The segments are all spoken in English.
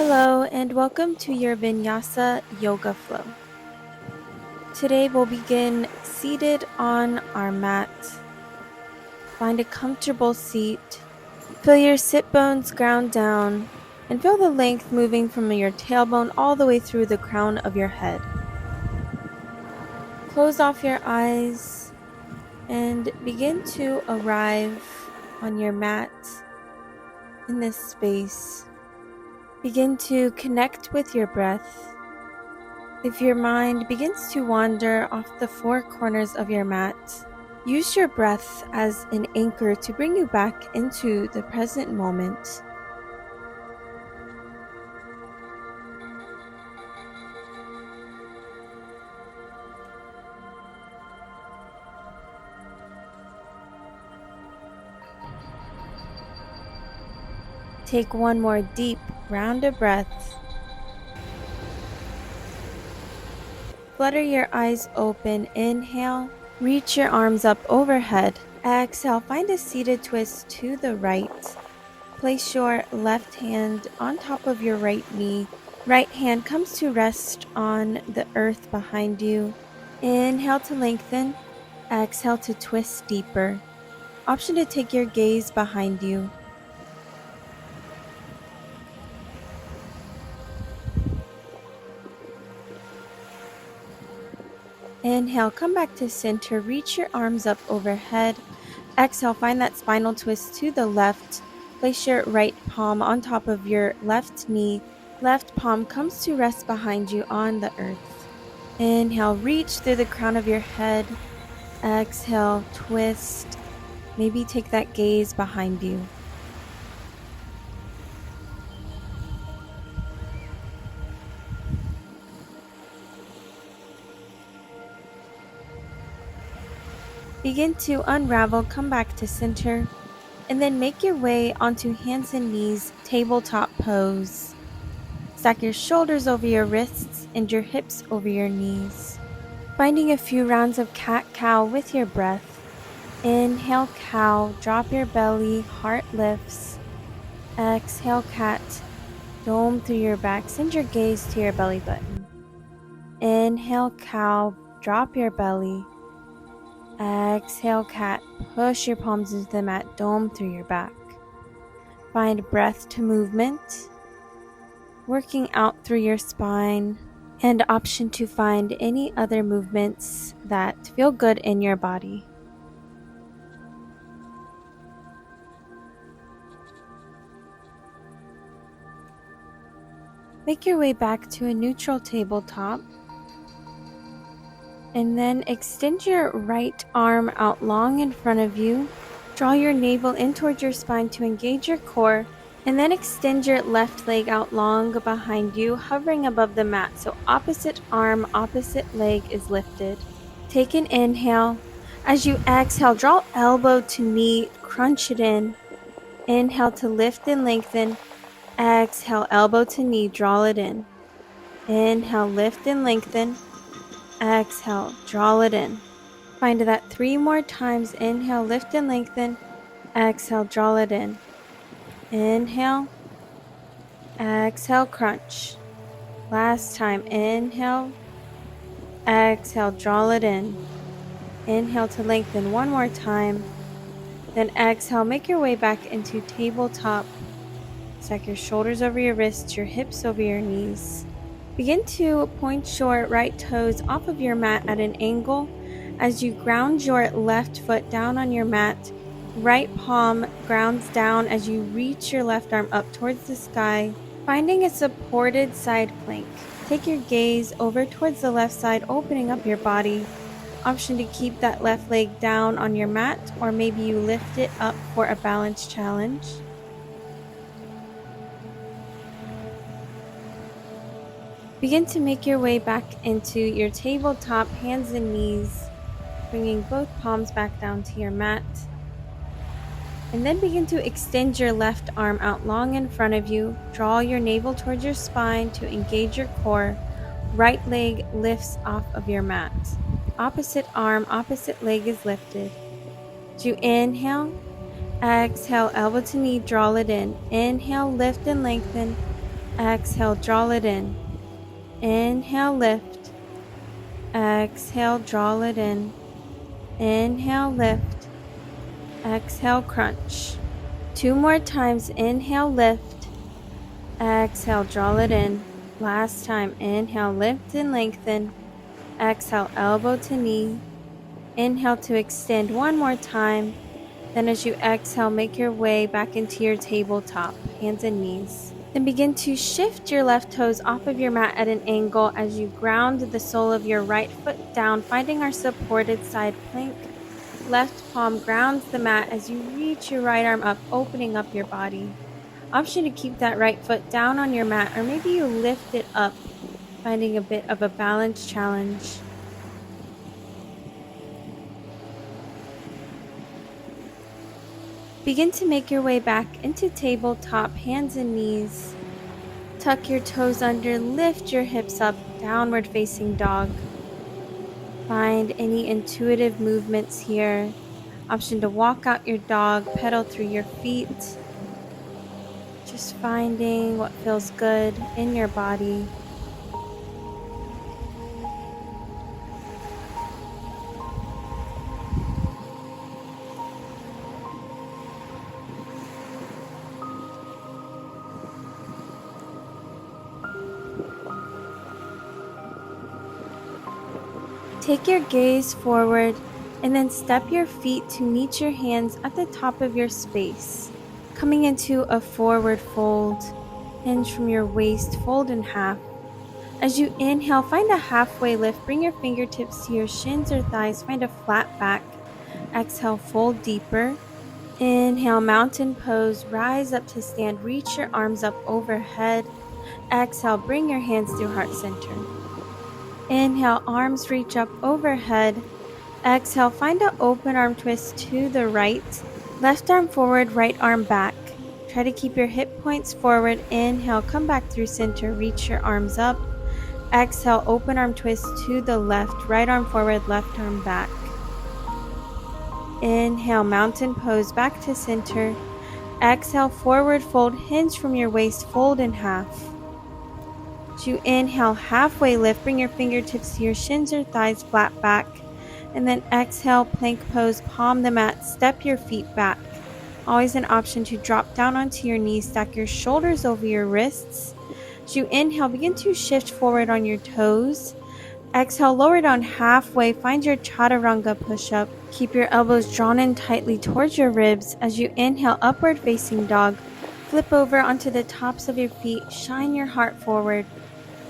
Hello and welcome to your Vinyasa yoga flow. Today we'll begin seated on our mat. Find a comfortable seat. Feel your sit bones ground down and feel the length moving from your tailbone all the way through the crown of your head. Close off your eyes and begin to arrive on your mat in this space. Begin to connect with your breath. If your mind begins to wander off the four corners of your mat, use your breath as an anchor to bring you back into the present moment. Take one more deep round of breath. Flutter your eyes open. Inhale. Reach your arms up overhead. Exhale. Find a seated twist to the right. Place your left hand on top of your right knee. Right hand comes to rest on the earth behind you. Inhale to lengthen. Exhale to twist deeper. Option to take your gaze behind you. Inhale, come back to center. Reach your arms up overhead. Exhale, find that spinal twist to the left. Place your right palm on top of your left knee. Left palm comes to rest behind you on the earth. Inhale, reach through the crown of your head. Exhale, twist. Maybe take that gaze behind you. Begin to unravel, come back to center, and then make your way onto hands and knees, tabletop pose. Stack your shoulders over your wrists and your hips over your knees. Finding a few rounds of cat-cow with your breath. Inhale, cow, drop your belly, heart lifts. Exhale, cat, dome through your back, send your gaze to your belly button. Inhale, cow, drop your belly. Exhale, cat, push your palms into the mat, dome through your back. Find breath to movement, working out through your spine, and option to find any other movements that feel good in your body. Make your way back to a neutral tabletop. And then extend your right arm out long in front of you. Draw your navel in towards your spine to engage your core. And then extend your left leg out long behind you, hovering above the mat. So opposite arm, opposite leg is lifted. Take an inhale. As you exhale, draw elbow to knee, crunch it in. Inhale to lift and lengthen. Exhale, elbow to knee, draw it in. Inhale, lift and lengthen. Exhale, draw it in. Find that 3 more times. Inhale, lift and lengthen. Exhale, draw it in. Inhale. Exhale, crunch. Last time. Inhale. Exhale, draw it in. Inhale to lengthen 1 more time. Then exhale, make your way back into tabletop. Stack your shoulders over your wrists, your hips over your knees. Begin to point your right toes off of your mat at an angle as you ground your left foot down on your mat. Right palm grounds down as you reach your left arm up towards the sky, finding a supported side plank. Take your gaze over towards the left side, opening up your body. Option to keep that left leg down on your mat, or maybe you lift it up for a balance challenge. Begin to make your way back into your tabletop, hands and knees, bringing both palms back down to your mat. And then begin to extend your left arm out long in front of you. Draw your navel towards your spine to engage your core. Right leg lifts off of your mat. Opposite arm, opposite leg is lifted. As you inhale, exhale, elbow to knee, draw it in. Inhale, lift and lengthen. Exhale, draw it in. Inhale, lift. Exhale, draw it in. Inhale, lift. Exhale, crunch. 2 more times. Inhale, lift. Exhale, draw it in. Last time. Inhale, lift and lengthen. Exhale, elbow to knee. Inhale to extend 1 more time. Then as you exhale, make your way back into your tabletop, hands and knees. Then begin to shift your left toes off of your mat at an angle as you ground the sole of your right foot down, finding our supported side plank. Left palm grounds the mat as you reach your right arm up, opening up your body. Option to keep that right foot down on your mat, or maybe you lift it up, finding a bit of a balance challenge. Begin to make your way back into tabletop, hands and knees. Tuck your toes under, lift your hips up, downward facing dog. Find any intuitive movements here. Option to walk out your dog, pedal through your feet. Just finding what feels good in your body. Take your gaze forward and then step your feet to meet your hands at the top of your space. Coming into a forward fold, hinge from your waist, fold in half. As you inhale, find a halfway lift. Bring your fingertips to your shins or thighs. Find a flat back. Exhale, fold deeper. Inhale, mountain pose. Rise up to stand. Reach your arms up overhead. Exhale, bring your hands through heart center. Inhale, arms reach up overhead. Exhale, find an open arm twist to the right. Left arm forward, right arm back. Try to keep your hip points forward. Inhale, come back through center. Reach your arms up. Exhale, open arm twist to the left. Right arm forward, left arm back. Inhale, mountain pose, back to center. Exhale, forward fold, hinge from your waist, fold in half. As you inhale, halfway lift, bring your fingertips to your shins or thighs, flat back. And then exhale, plank pose, palm the mat, step your feet back. Always an option to drop down onto your knees, stack your shoulders over your wrists. As you inhale, begin to shift forward on your toes. Exhale, lower down halfway, find your chaturanga push-up. Keep your elbows drawn in tightly towards your ribs. As you inhale, upward facing dog. Flip over onto the tops of your feet, shine your heart forward.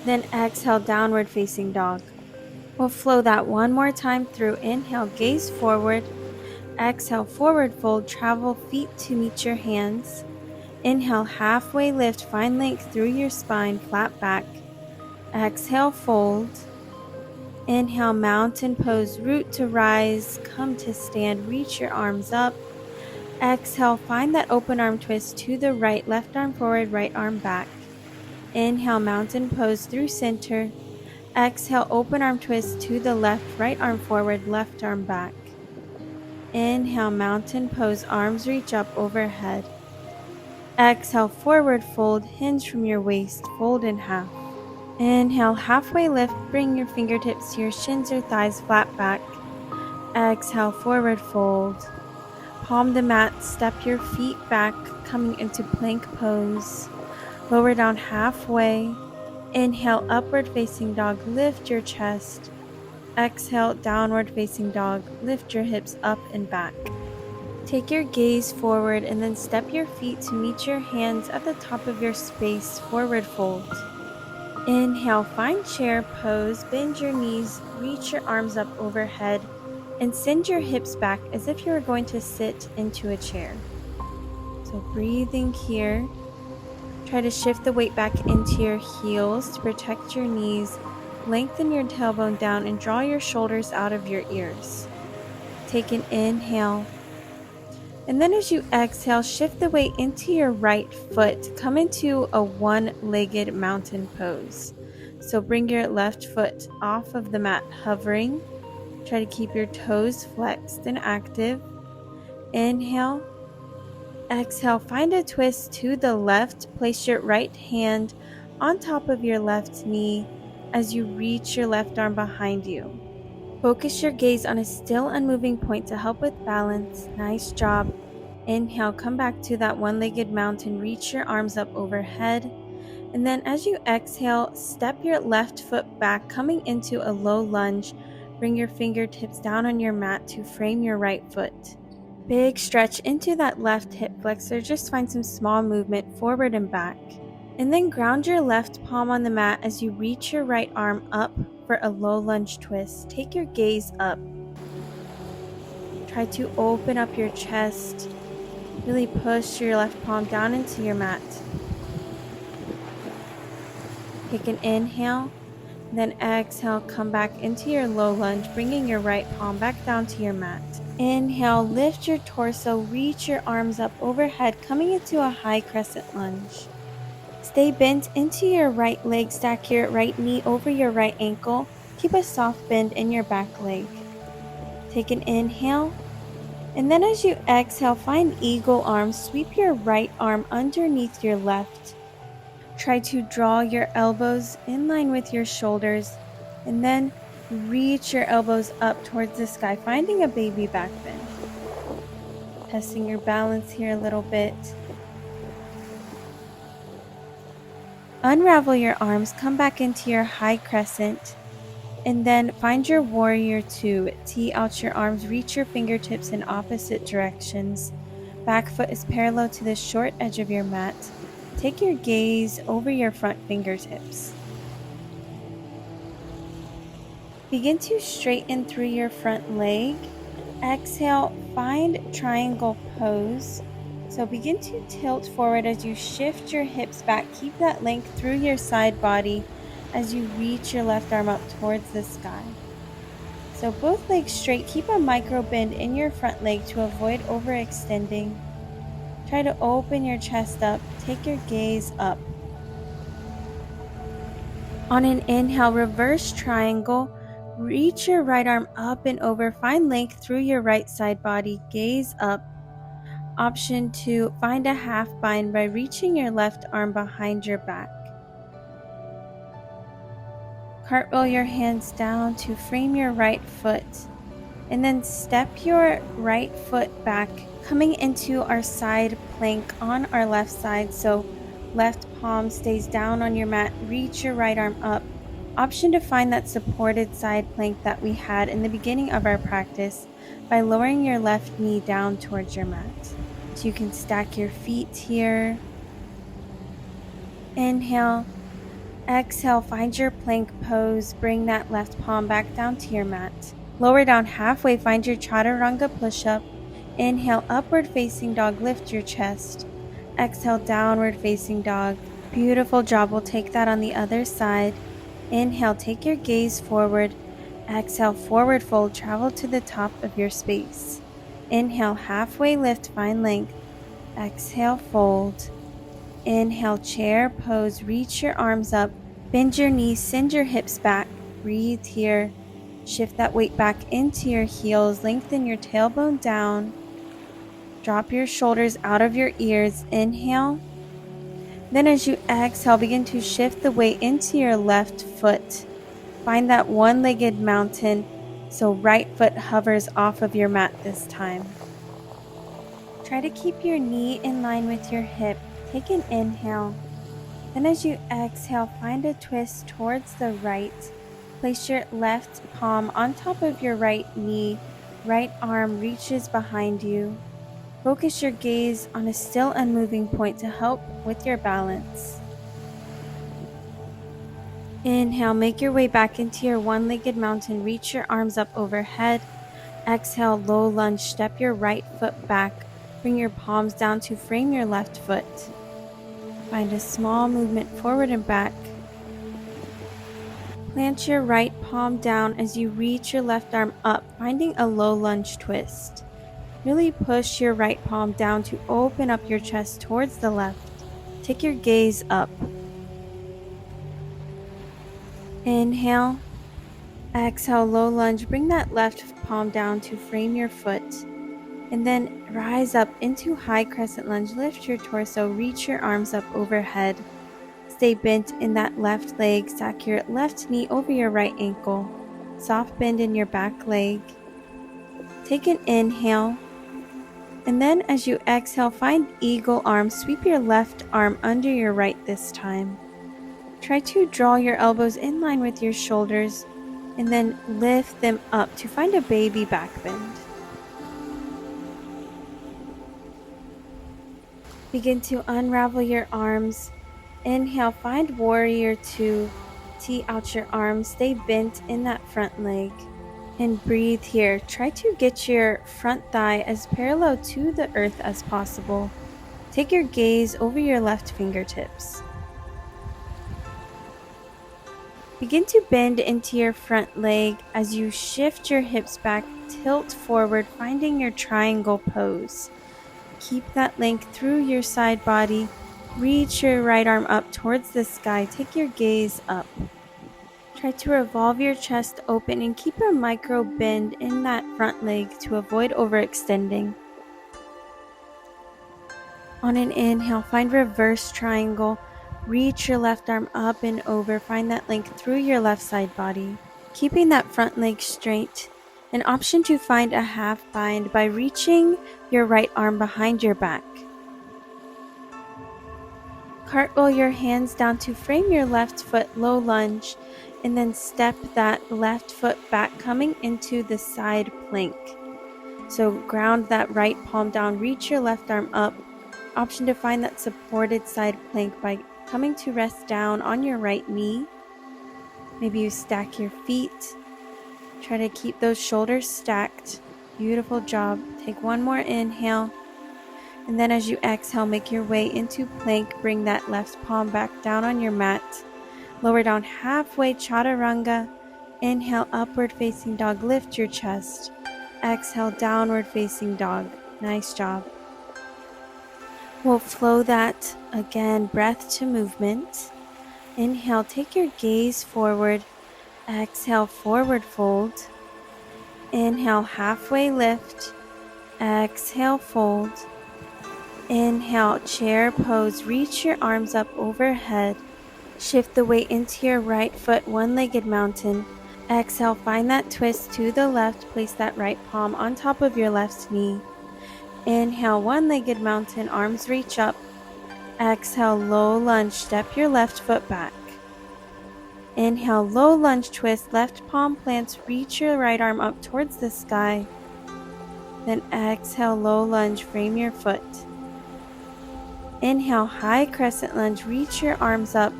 Then exhale, downward facing dog. We'll flow that one more time through. Inhale, gaze forward. Exhale, forward fold, travel feet to meet your hands. Inhale, halfway lift, find length through your spine, flat back. Exhale, fold. Inhale, mountain pose, root to rise, come to stand, reach your arms up. Exhale, find that open arm twist to the right, left arm forward, right arm back. Inhale, mountain pose through center. Exhale, open arm twist to the left, right arm forward, left arm back. Inhale, mountain pose, arms reach up overhead. Exhale, forward fold, hinge from your waist, fold in half. Inhale, halfway lift, bring your fingertips to your shins or thighs, flat back. Exhale, forward fold. Palm the mat, step your feet back, coming into plank pose. Lower down halfway. Inhale, upward facing dog, lift your chest. Exhale, downward facing dog, lift your hips up and back. Take your gaze forward and then step your feet to meet your hands at the top of your space, forward fold. Inhale, find chair pose, bend your knees, reach your arms up overhead, and send your hips back as if you were going to sit into a chair. So breathing here. Try to shift the weight back into your heels to protect your knees. Lengthen your tailbone down and draw your shoulders out of your ears. Take an inhale. And then as you exhale, shift the weight into your right foot. Come into a one-legged mountain pose. So bring your left foot off of the mat, hovering. Try to keep your toes flexed and active. Inhale. Exhale, find a twist to the left. Place your right hand on top of your left knee as you reach your left arm behind you. Focus your gaze on a still unmoving point to help with balance. Nice job. Inhale, come back to that one-legged mountain. Reach your arms up overhead. And then as you exhale, step your left foot back, coming into a low lunge. Bring your fingertips down on your mat to frame your right foot. Big stretch into that left hip flexor. Just find some small movement forward and back. And then ground your left palm on the mat as you reach your right arm up for a low lunge twist. Take your gaze up. Try to open up your chest. Really push your left palm down into your mat. Take an inhale, then exhale, come back into your low lunge, bringing your right palm back down to your mat. Inhale, lift your torso, reach your arms up overhead, coming into a high crescent lunge. Stay bent into your right leg, stack your right knee over your right ankle. Keep a soft bend in your back leg. Take an inhale, and then as you exhale, find eagle arms. Sweep your right arm underneath your left. Try to draw your elbows in line with your shoulders, and then reach your elbows up towards the sky, finding a baby back bend. Testing your balance here a little bit. Unravel your arms, come back into your high crescent, and then find your warrior two. Tee out your arms, reach your fingertips in opposite directions. Back foot is parallel to the short edge of your mat. Take your gaze over your front fingertips. Begin to straighten through your front leg. Exhale, find triangle pose. So begin to tilt forward as you shift your hips back. Keep that length through your side body as you reach your left arm up towards the sky. So both legs straight. Keep a micro bend in your front leg to avoid overextending. Try to open your chest up. Take your gaze up. On an inhale, reverse triangle. Reach your right arm up and over. Find length through your right side body. Gaze up. Option 2, find a half bind by reaching your left arm behind your back. Cartwheel your hands down to frame your right foot. And then step your right foot back, coming into our side plank on our left side. So left palm stays down on your mat. Reach your right arm up. Option to find that supported side plank that we had in the beginning of our practice by lowering your left knee down towards your mat. So you can stack your feet here. Inhale. Exhale, find your plank pose. Bring that left palm back down to your mat. Lower down halfway, find your chaturanga push-up. Inhale, upward facing dog, lift your chest. Exhale, downward facing dog. Beautiful job. We'll take that on the other side. Inhale, take your gaze forward. Exhale, forward fold, travel to the top of your space. Inhale, halfway lift, find length. Exhale, fold. Inhale, chair pose, reach your arms up. Bend your knees, send your hips back. Breathe here. Shift that weight back into your heels. Lengthen your tailbone down. Drop your shoulders out of your ears. Inhale. Then as you exhale, begin to shift the weight into your left foot. Find that one-legged mountain, so right foot hovers off of your mat this time. Try to keep your knee in line with your hip. Take an inhale. Then as you exhale, find a twist towards the right. Place your left palm on top of your right knee. Right arm reaches behind you. Focus your gaze on a still unmoving point to help with your balance. Inhale, make your way back into your one-legged mountain. Reach your arms up overhead. Exhale, low lunge. Step your right foot back. Bring your palms down to frame your left foot. Find a small movement forward and back. Plant your right palm down as you reach your left arm up, finding a low lunge twist. Really push your right palm down to open up your chest towards the left. Take your gaze up. Inhale. Exhale, low lunge. Bring that left palm down to frame your foot. And then rise up into high crescent lunge. Lift your torso. Reach your arms up overhead. stay bent in that left leg. Stack your left knee over your right ankle. Soft bend in your back leg. Take an inhale. And then as you exhale, find eagle arms. Sweep your left arm under your right this time. Try to draw your elbows in line with your shoulders and then lift them up to find a baby back bend. Begin to unravel your arms. Inhale, find warrior two. Tee out your arms, stay bent in that front leg. And breathe here. Try to get your front thigh as parallel to the earth as possible. Take your gaze over your left fingertips. Begin to bend into your front leg as you shift your hips back, tilt forward, finding your triangle pose. Keep that length through your side body. Reach your right arm up towards the sky. Take your gaze up. Try to revolve your chest open and keep a micro bend in that front leg to avoid overextending. On an inhale, find reverse triangle. Reach your left arm up and over. Find that length through your left side body. Keeping that front leg straight. An option to find a half bind by reaching your right arm behind your back. Cartwheel your hands down to frame your left foot, low lunge, and then step that left foot back, coming into the side plank. So ground that right palm down, reach your left arm up. Option to find that supported side plank by coming to rest down on your right knee. Maybe you stack your feet. Try to keep those shoulders stacked. Beautiful job. Take one more inhale. And then as you exhale, make your way into plank. Bring that left palm back down on your mat. Lower down halfway, chaturanga. Inhale, upward facing dog. Lift your chest. Exhale, downward facing dog. Nice job. We'll flow that again, breath to movement. Inhale, take your gaze forward. Exhale, forward fold. Inhale, halfway lift. Exhale, fold. Inhale, chair pose. Reach your arms up overhead. Shift the weight into your right foot, one-legged mountain. Exhale, find that twist to the left. Place that right palm on top of your left knee. Inhale, one-legged mountain, arms reach up. Exhale, low lunge, step your left foot back. Inhale, low lunge twist, left palm plants, reach your right arm up towards the sky. Then exhale, low lunge, frame your foot. Inhale, high crescent lunge, reach your arms up.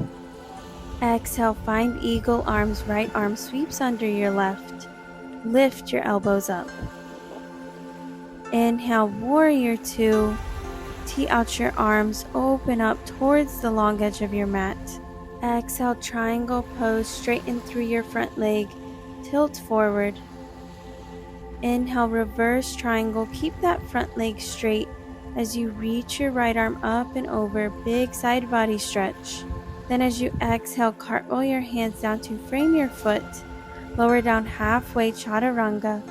Exhale, find eagle arms, right arm sweeps under your left. Lift your elbows up. Inhale, warrior two. Tee out your arms, open up towards the long edge of your mat. Exhale, triangle pose, straighten through your front leg, tilt forward. Inhale, reverse triangle, keep that front leg straight as you reach your right arm up and over, big side body stretch. Then as you exhale, cartwheel your hands down to frame your foot, lower down halfway, chaturanga.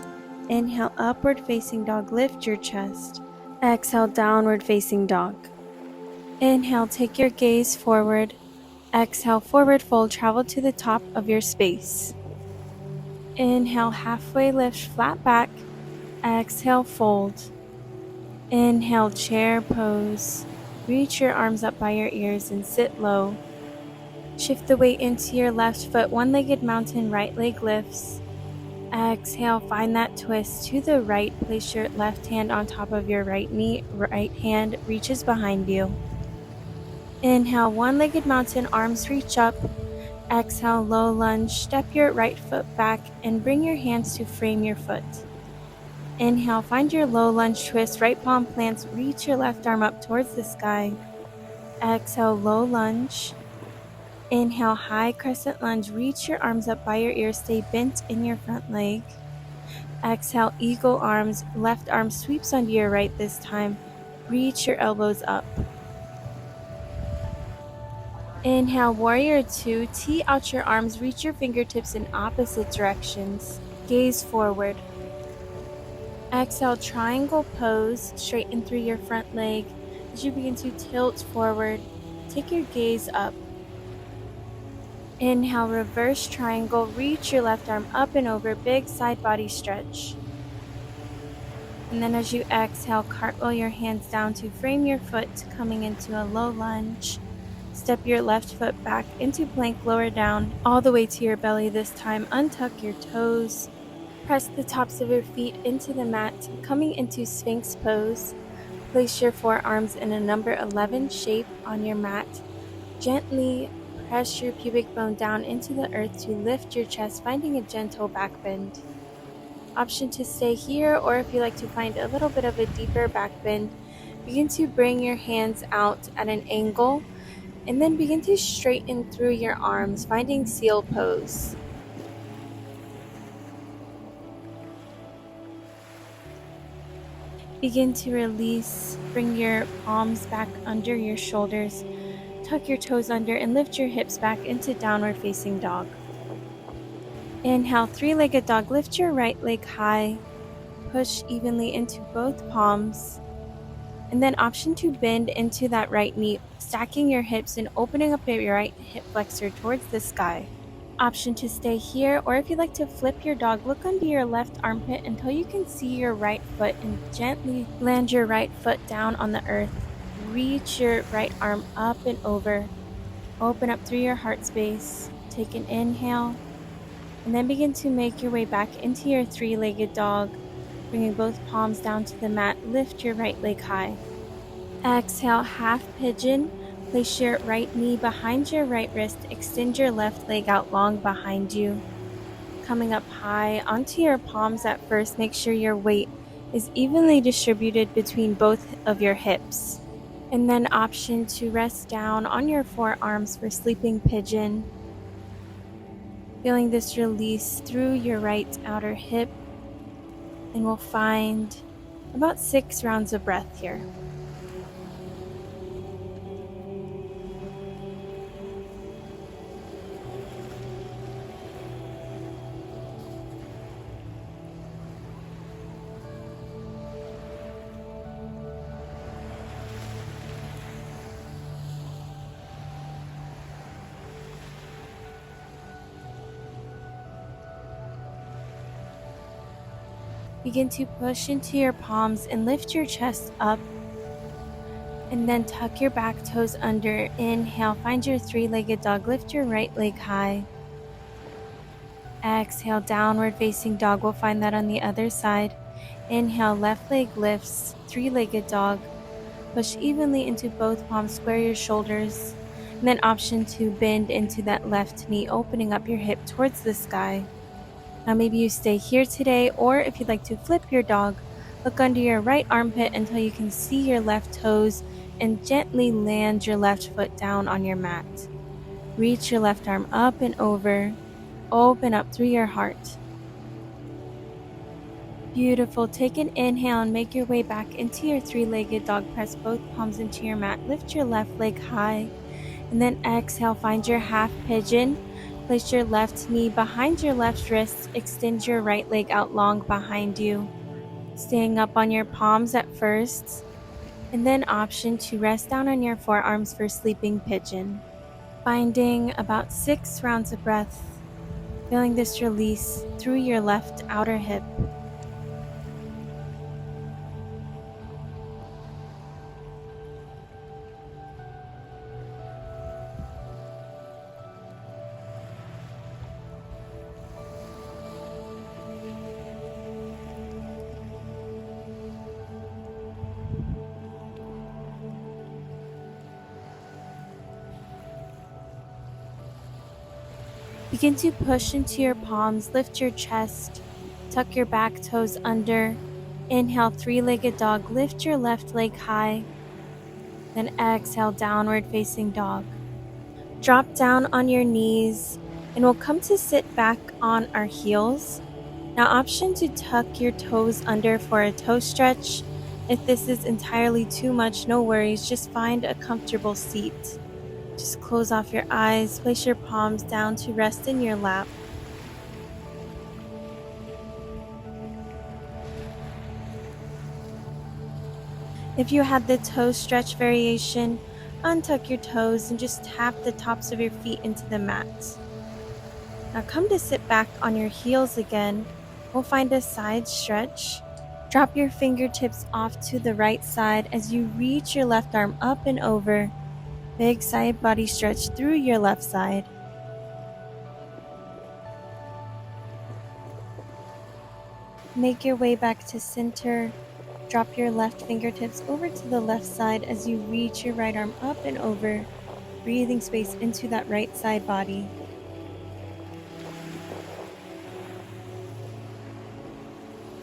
Inhale, upward facing dog, lift your chest. Exhale, downward facing dog. Inhale, take your gaze forward. Exhale, forward fold, travel to the top of your space. Inhale, halfway lift, flat back. Exhale, fold. Inhale, chair pose. Reach your arms up by your ears and sit low. Shift the weight into your left foot, one-legged mountain, right leg lifts. Exhale, find that twist to the right. Place your left hand on top of your right knee. Right hand reaches behind you. Inhale, one-legged mountain, arms reach up. Exhale, low lunge, step your right foot back and bring your hands to frame your foot. Inhale, find your low lunge twist, right palm plants, reach your left arm up towards the sky. Exhale, low lunge. Inhale, high crescent lunge, reach your arms up by your ears, stay bent in your front leg. Exhale, eagle arms, left arm sweeps under your right this time. Reach your elbows up. Inhale, warrior two, tee out your arms, reach your fingertips in opposite directions. Gaze forward. Exhale, triangle pose, straighten through your front leg. As you begin to tilt forward, take your gaze up. Inhale, reverse triangle, reach your left arm up and over, big side body stretch. And then as you exhale, cartwheel your hands down to frame your foot, coming into a low lunge. Step your left foot back into plank, lower down, all the way to your belly this time. Untuck your toes. Press the tops of your feet into the mat, coming into Sphinx pose. Place your forearms in a number 11 shape on your mat. Gently press your pubic bone down into the earth to lift your chest, finding a gentle back bend. Option to stay here, or if you like to find a little bit of a deeper back bend, begin to bring your hands out at an angle and then begin to straighten through your arms, finding seal pose. Begin to release, bring your palms back under your shoulders, tuck your toes under and lift your hips back into downward facing dog. Inhale, three-legged dog, lift your right leg high, push evenly into both palms, and then option to bend into that right knee, stacking your hips and opening up your right hip flexor towards the sky. Option to stay here, or if you'd like to flip your dog, look under your left armpit until you can see your right foot and gently land your right foot down on the earth. Reach your right arm up and over. Open up through your heart space. Take an inhale, and then begin to make your way back into your three-legged dog, bringing both palms down to the mat. Lift your right leg high. Exhale, half pigeon. Place your right knee behind your right wrist. Extend your left leg out long behind you. Coming up high onto your palms at first, make sure your weight is evenly distributed between both of your hips. And then option to rest down on your forearms for sleeping pigeon. Feeling this release through your right outer hip. And we'll find about 6 rounds of breath here. Begin to push into your palms and lift your chest up. And then tuck your back toes under. Inhale, find your three-legged dog. Lift your right leg high. Exhale, downward facing dog. We'll find that on the other side. Inhale, left leg lifts, three-legged dog. Push evenly into both palms, square your shoulders. And then option to bend into that left knee, opening up your hip towards the sky. Now maybe you stay here today, or if you'd like to flip your dog, look under your right armpit until you can see your left toes and gently land your left foot down on your mat. Reach your left arm up and over. Open up through your heart. Beautiful. Take an inhale and make your way back into your three-legged dog. Press both palms into your mat. Lift your left leg high. And then exhale, find your half pigeon. Place your left knee behind your left wrist. Extend your right leg out long behind you. Staying up on your palms at first. And then option to rest down on your forearms for sleeping pigeon. Finding about 6 rounds of breath. Feeling this release through your left outer hip. Begin to push into your palms, lift your chest, tuck your back toes under. Inhale, three-legged dog, lift your left leg high. Then exhale, downward facing dog. Drop down on your knees, and we'll come to sit back on our heels. Now option to tuck your toes under for a toe stretch. If this is entirely too much, no worries, just find a comfortable seat. Just close off your eyes, place your palms down to rest in your lap. If you had the toe stretch variation, untuck your toes and just tap the tops of your feet into the mat. Now come to sit back on your heels again. We'll find a side stretch. Drop your fingertips off to the right side as you reach your left arm up and over. Big side body stretch through your left side. Make your way back to center. Drop your left fingertips over to the left side as you reach your right arm up and over, breathing space into that right side body.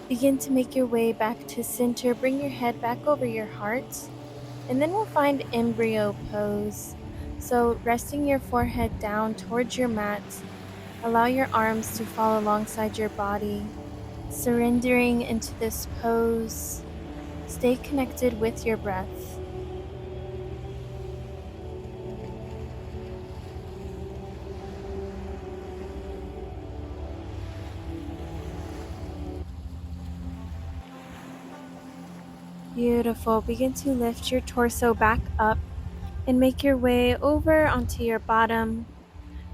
Begin to make your way back to center. Bring your head back over your heart, and then we'll find embryo pose. So resting your forehead down towards your mat, allow your arms to fall alongside your body, surrendering into this pose. Stay connected with your breath. Beautiful. Begin to lift your torso back up and make your way over onto your bottom.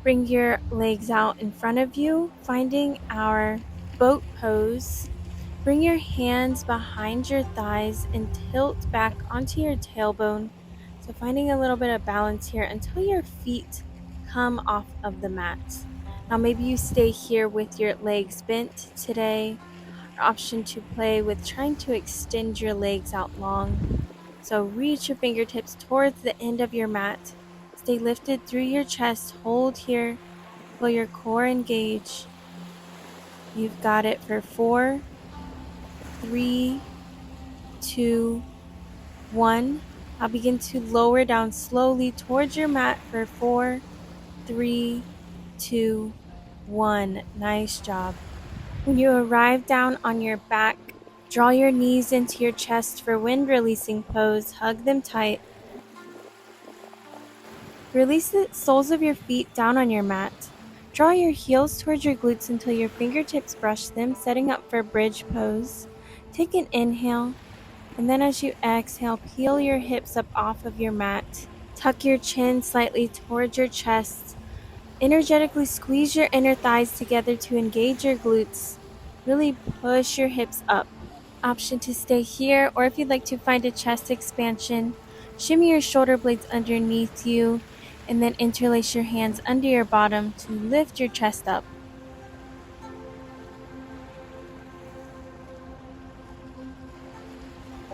Bring your legs out in front of you, finding our boat pose. Bring your hands behind your thighs and tilt back onto your tailbone. So finding a little bit of balance here until your feet come off of the mat. Now maybe you stay here with your legs bent today. Option to play with trying to extend your legs out long. So reach your fingertips towards the end of your mat. Stay lifted through your chest. Hold here. Feel your core engage. You've got it for 4, 3, 2, 1. I'll begin to lower down slowly towards your mat for 4, 3, 2, 1. Nice job. When you arrive down on your back, draw your knees into your chest for wind releasing pose. Hug them tight. Release the soles of your feet down on your mat. Draw your heels towards your glutes until your fingertips brush them, setting up for bridge pose. Take an inhale, and then as you exhale, peel your hips up off of your mat. Tuck your chin slightly towards your chest. Energetically squeeze your inner thighs together to engage your glutes. Really push your hips up. Option to stay here, or if you'd like to find a chest expansion, shimmy your shoulder blades underneath you, and then interlace your hands under your bottom to lift your chest up.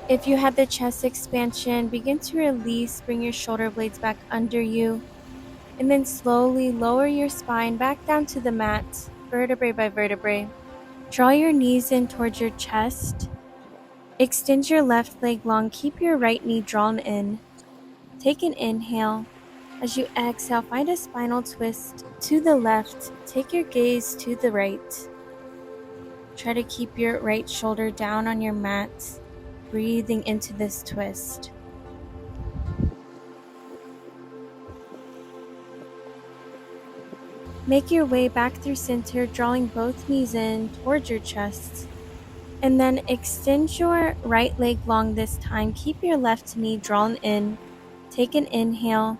If you had the chest expansion, begin to release, bring your shoulder blades back under you, and then slowly lower your spine back down to the mat, vertebrae by vertebrae. Draw your knees in towards your chest. Extend your left leg long, keep your right knee drawn in. Take an inhale. As you exhale, find a spinal twist to the left. Take your gaze to the right. Try to keep your right shoulder down on your mat, breathing into this twist. Make your way back through center, drawing both knees in towards your chest. And then extend your right leg long this time. Keep your left knee drawn in. Take an inhale.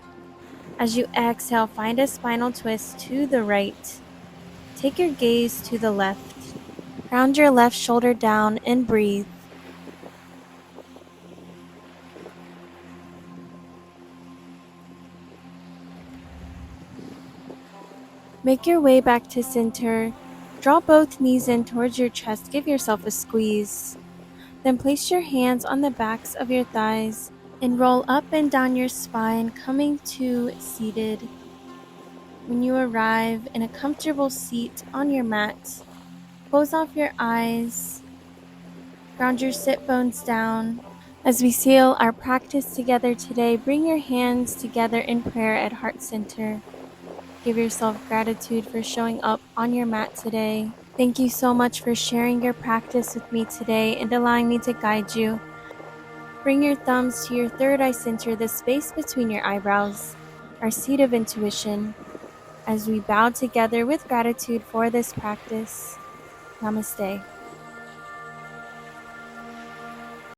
As you exhale, find a spinal twist to the right. Take your gaze to the left. Round your left shoulder down and breathe. Make your way back to center. Draw both knees in towards your chest. Give yourself a squeeze. Then place your hands on the backs of your thighs and roll up and down your spine, coming to seated. When you arrive in a comfortable seat on your mat, close off your eyes, ground your sit bones down. As we seal our practice together today, bring your hands together in prayer at heart center. Give yourself gratitude for showing up on your mat today. Thank you so much for sharing your practice with me today and allowing me to guide you. Bring your thumbs to your third eye center, the space between your eyebrows, our seat of intuition, as we bow together with gratitude for this practice. Namaste.